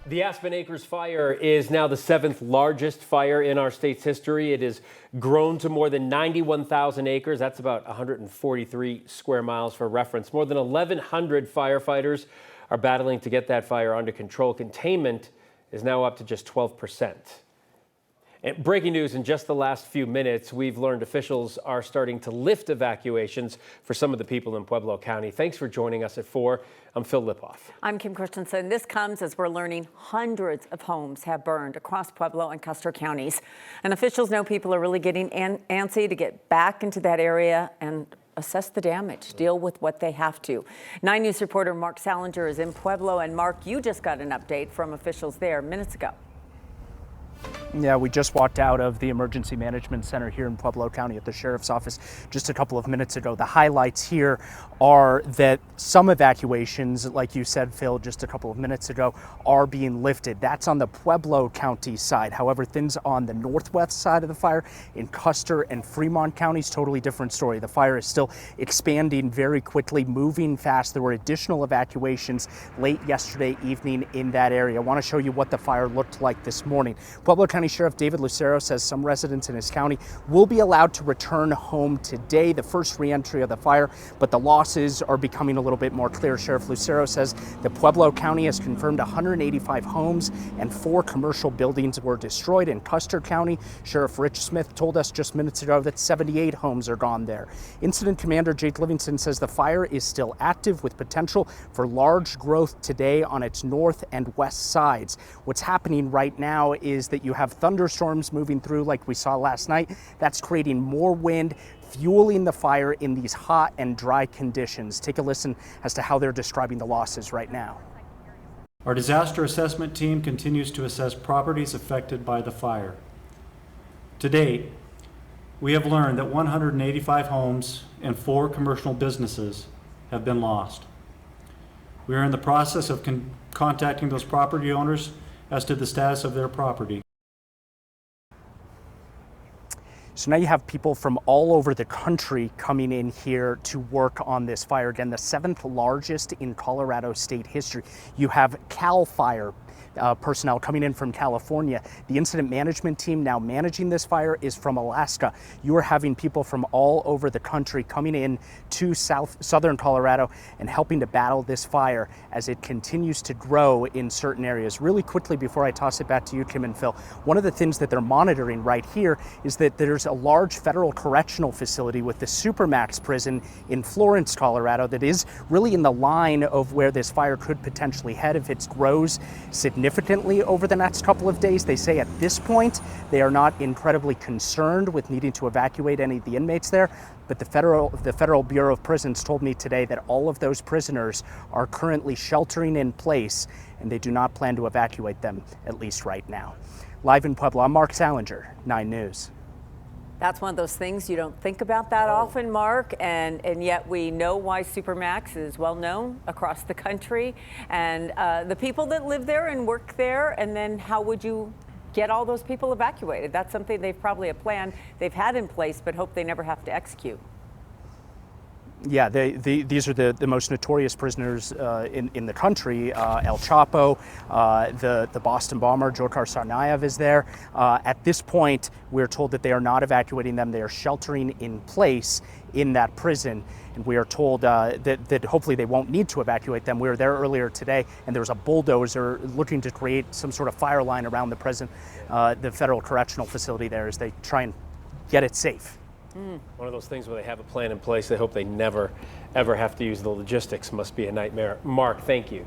The Aspen Acres Fire is now the 7th largest fire in our state's history. It has grown to more than 91,000 acres. That's about 143 square miles for reference. More than 1,100 firefighters are battling to get that fire under control. Containment is now up to just 12%. And breaking news in just the last few minutes, we've learned officials are starting to lift evacuations for some of the people in Pueblo County. Thanks for joining us at 4. I'm Phil Lipoff. I'm Kim Christensen. This comes as we're learning hundreds of homes have burned across Pueblo and Custer counties. And officials know people are really getting antsy to get back into that area and assess the damage, deal with what they have to. 9 News reporter Mark Salinger is in Pueblo. And Mark, you just got an update from officials there minutes ago. Yeah, we just walked out of the Emergency Management Center here in Pueblo County at the Sheriff's Office just a couple of minutes ago. The highlights here are that some evacuations, like you said, Phil, just a couple of minutes ago, are being lifted. That's on the Pueblo County side. However, things on the northwest side of the fire in Custer and Fremont counties, totally different story. The fire is still expanding very quickly, moving fast. There were additional evacuations late yesterday evening in that area. I want to show you what the fire looked like this morning. Pueblo County Sheriff David Lucero says some residents in his county will be allowed to return home today, the first re-entry of the fire, but the losses are becoming a little bit more clear. Sheriff Lucero says the Pueblo County has confirmed 185 homes and 4 commercial buildings were destroyed. In Custer County, Sheriff Rich Smith told us just minutes ago that 78 homes are gone there. Incident Commander Jake Livingston says the fire is still active with potential for large growth today on its north and west sides. What's happening right now is that you have thunderstorms moving through like we saw last night. That's creating more wind, fueling the fire in these hot and dry conditions. Take a listen as to how they're describing the losses right now. Our disaster assessment team continues to assess properties affected by the fire. To date, we have learned that 185 homes and 4 commercial businesses have been lost. We are in the process of contacting those property owners as to the status of their property. So now you have people from all over the country coming in here to work on this fire. Again, the 7th largest in Colorado state history. You have CAL FIRE personnel coming in from California. The incident management team now managing this fire is from Alaska. You are having people from all over the country coming in to southern Colorado and helping to battle this fire as it continues to grow in certain areas. Really quickly before I toss it back to you, Kim and Phil, one of the things that they're monitoring right here is that there's a large federal correctional facility with the Supermax prison in Florence, Colorado, that is really in the line of where this fire could potentially head if it grows significantly over the next couple of days. They say at this point they are not incredibly concerned with needing to evacuate any of the inmates there, but the Federal Bureau of Prisons told me today that all of those prisoners are currently sheltering in place and they do not plan to evacuate them, at least right now. Live in Pueblo, I'm Mark Salinger, 9 News. That's one of those things you don't think about that often, Mark, and yet we know why Supermax is well known across the country, and the people that live there and work there, and then how would you get all those people evacuated? That's something they've probably a plan they've had in place, but hope they never have to execute. Yeah, these are the most notorious prisoners in the country. El Chapo, the Boston bomber, Dzhokhar Tsarnaev is there. At this point, we're told that they are not evacuating them. They are sheltering in place in that prison. And we are told that hopefully they won't need to evacuate them. We were there earlier today, and there was a bulldozer looking to create some sort of fire line around the prison, the federal correctional facility there, as they try and get it safe. One of those things where they have a plan in place. They hope they never, ever have to use the logistics. Must be a nightmare. Mark, thank you.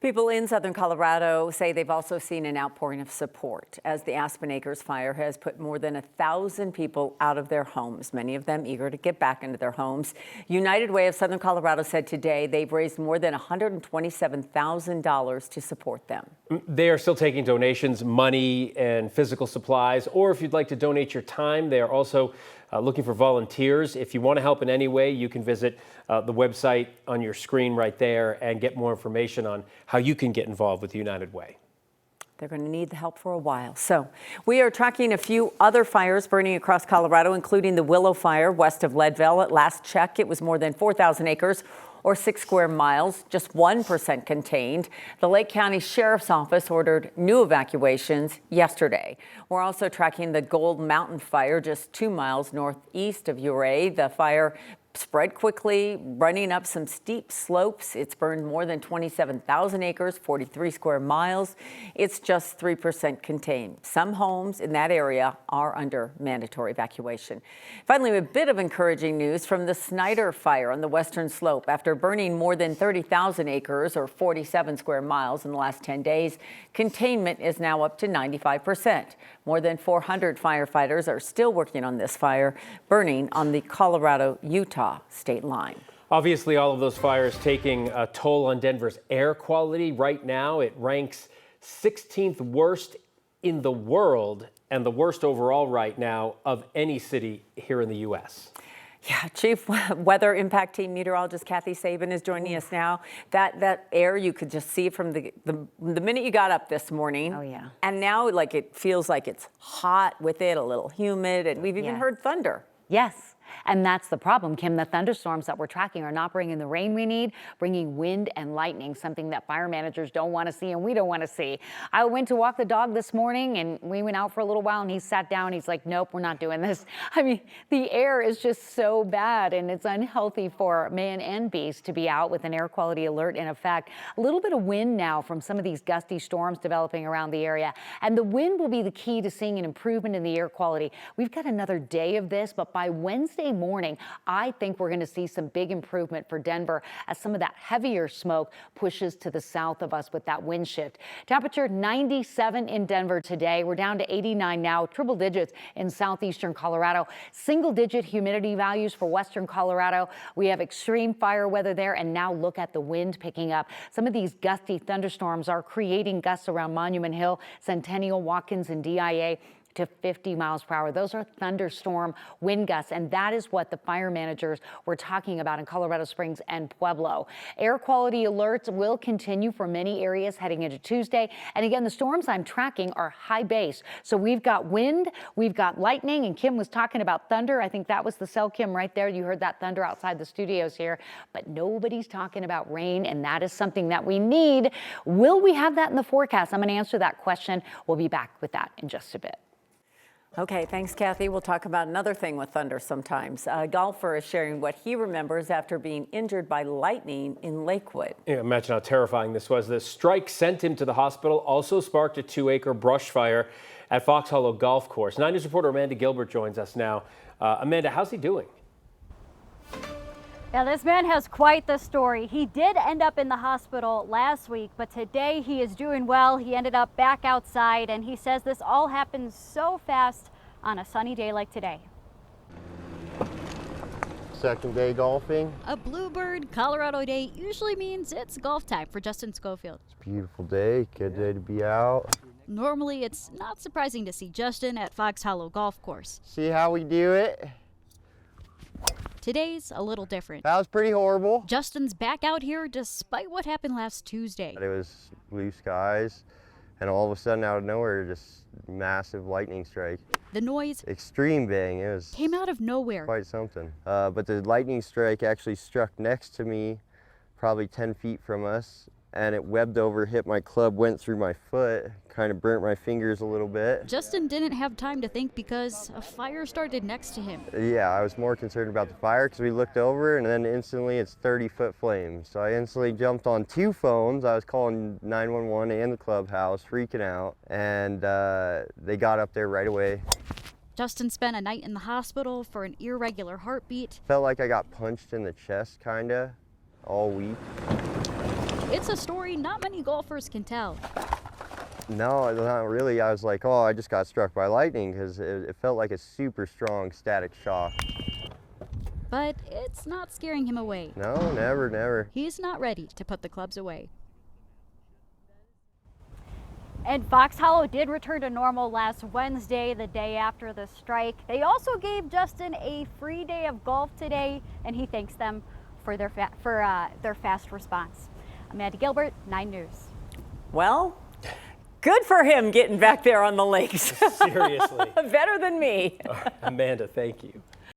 People in southern Colorado say they've also seen an outpouring of support as the Aspen Acres Fire has put more than 1,000 people out of their homes, many of them eager to get back into their homes. United Way of Southern Colorado said today they've raised more than $127,000 to support them. They are still taking donations, money and physical supplies, or if you'd like to donate your time, they are also looking for volunteers. If you want to help in any way, you can visit the website on your screen right there and get more information on how you can get involved with United Way. They're going to need the help for a while. So we are tracking a few other fires burning across Colorado, including the Willow Fire west of Leadville. At last check, it was more than 4,000 acres, or 6 square miles, just 1% contained. The Lake County Sheriff's Office ordered new evacuations yesterday. We're also tracking the Gold Mountain Fire just 2 miles northeast of Ouray. The fire spread quickly, running up some steep slopes. It's burned more than 27,000 acres, 43 square miles. It's just 3% contained. Some homes in that area are under mandatory evacuation. Finally, a bit of encouraging news from the Snyder Fire on the western slope. After burning more than 30,000 acres or 47 square miles in the last 10 days, containment is now up to 95%. More than 400 firefighters are still working on this fire, burning on the Colorado-Utah state line. Obviously, all of those fires taking a toll on Denver's air quality. Right now, it ranks 16th worst in the world and the worst overall right now of any city here in the U.S. Yeah, Chief Weather Impact Team Meteorologist Kathy Sabin is joining us now. That air you could just see from the minute you got up this morning. Oh, yeah. And now, like, it feels like it's hot with it, a little humid, and we've even heard thunder. Yes. And that's the problem, Kim. The thunderstorms that we're tracking are not bringing the rain we need, bringing wind and lightning, something that fire managers don't want to see and we don't want to see. I went to walk the dog this morning and we went out for a little while and he sat down. He's like, nope, we're not doing this. I mean, the air is just so bad and it's unhealthy for man and beast to be out with an air quality alert in effect. A little bit of wind now from some of these gusty storms developing around the area. And the wind will be the key to seeing an improvement in the air quality. We've got another day of this, but by Wednesday morning, I think we're going to see some big improvement for Denver as some of that heavier smoke pushes to the south of us with that wind shift. Temperature 97 in Denver today. We're down to 89 now, triple digits in southeastern Colorado. Single digit humidity values for western Colorado. We have extreme fire weather there, and now look at the wind picking up. Some of these gusty thunderstorms are creating gusts around Monument Hill, Centennial, Watkins, and DIA. To 50 miles per hour. Those are thunderstorm wind gusts, and that is what the fire managers were talking about in Colorado Springs and Pueblo. Air quality alerts will continue for many areas heading into Tuesday. And again, the storms I'm tracking are high base. So we've got wind, we've got lightning, and Kim was talking about thunder. I think that was the cell, Kim, right there. You heard that thunder outside the studios here, but nobody's talking about rain, and that is something that we need. Will we have that in the forecast? I'm going to answer that question. We'll be back with that in just a bit. Okay, thanks, Kathy. We'll talk about another thing with thunder sometimes. A golfer is sharing what he remembers after being injured by lightning in Lakewood. Yeah, imagine how terrifying this was. The strike sent him to the hospital, also sparked a 2-acre brush fire at Fox Hollow Golf Course. 9 News reporter Amanda Gilbert joins us now. Amanda, how's he doing? Yeah, this man has quite the story. He did end up in the hospital last week, but today he is doing well. He ended up back outside, and he says this all happened so fast on a sunny day like today. Second day golfing. A bluebird Colorado day usually means it's golf time for Justin Schofield. It's a beautiful day, good day to be out. Normally, it's not surprising to see Justin at Fox Hollow Golf Course. See how we do it? Today's a little different. That was pretty horrible. Justin's back out here despite what happened last Tuesday. It was blue skies, and all of a sudden, out of nowhere, just massive lightning strike. The noise Extreme bang. It was came out of nowhere. quite something. But the lightning strike actually struck next to me, probably 10 feet from us, and it webbed over, hit my club, went through my foot, kind of burnt my fingers a little bit. Justin didn't have time to think because a fire started next to him. Yeah, I was more concerned about the fire because we looked over and then instantly it's 30-foot flames. So I instantly jumped on 2 phones. I was calling 911 and the clubhouse, freaking out, and they got up there right away. Justin spent a night in the hospital for an irregular heartbeat. Felt like I got punched in the chest, kinda, all week. It's a story not many golfers can tell. No, not really. I was like, oh, I just got struck by lightning because it felt like a super strong static shock. But it's not scaring him away. No, never. He's not ready to put the clubs away. And Fox Hollow did return to normal last Wednesday, the day after the strike. They also gave Justin a free day of golf today, and he thanks them for their fast response. Amanda Gilbert, 9 News. Well, good for him getting back there on the lakes. Seriously. Better than me. Amanda, thank you.